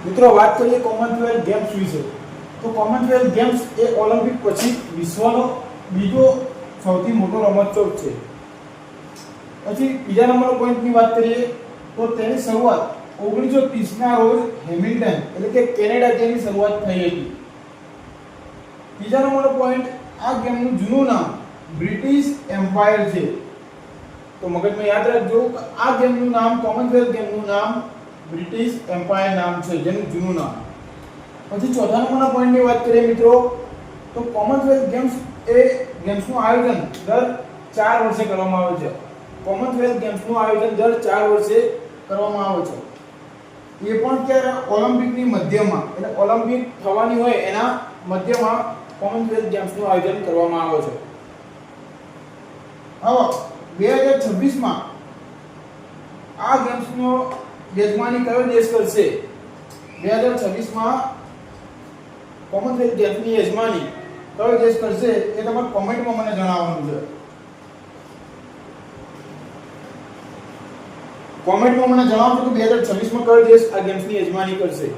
મિત્રો વાત કરીએ કોમનવેલ્થ ગેમ્સ વિશે, તો કોમનવેલ્થ ગેમ્સ એ ઓલિમ્પિક પછી વિશ્વનો બીજો સૌથી મોટો રમતોત્સવ છે. પછી બીજા નંબરનો પોઈન્ટની વાત કરીએ તો તેની શરૂઆત 1930 ના રોજ હેમિલ્ટન એટલે કે કેનેડાથી શરૂઆત થઈ હતી. બીજા નંબરનો પોઈન્ટ, આ ગેમનું જૂનું નામ બ્રિટિશ એમ્પાયર છે. તો મગજમાં યાદ રાખજો કે આ ગેમનું નામ, કોમનવેલ્થ ગેમનું નામ બ્રિટિશ એમ્પાયર નામ છે, જેનું જૂનું નામ. પછી ચોથા નંબરના પોઈન્ટની વાત કરીએ મિત્રો, તો કોમનવેલ્થ ગેમ્સ એ ગેમ્સનું આયોજન દર 4 વર્ષે કરવામાં આવે છે. કોમનવેલ્થ ગેમ્સનું આયોજન દર 4 વર્ષે કરવામાં આવે છે. એ પણ ક્યારે? ઓલિમ્પિકની મધ્યમાં, એટલે ઓલિમ્પિક થવાની હોય એના મધ્યમાં કોમનવેલ્થ ગેમ્સનું આયોજન કરવામાં આવે છે. હવે 2026 માં આ ગેમ્સનો યજમાની કયો દેશ કરશે? 2026 માં કોમનવેલ્થ ગેમ્સની યજમાની કયો દેશ કરશે એ તમારે કોમેન્ટમાં મને જણાવવાનું છે. કોમેન્ટમાં મને જણાવજો કે 2026 માં કયો દેશ આ ગેમ્સની યજમાની કરશે.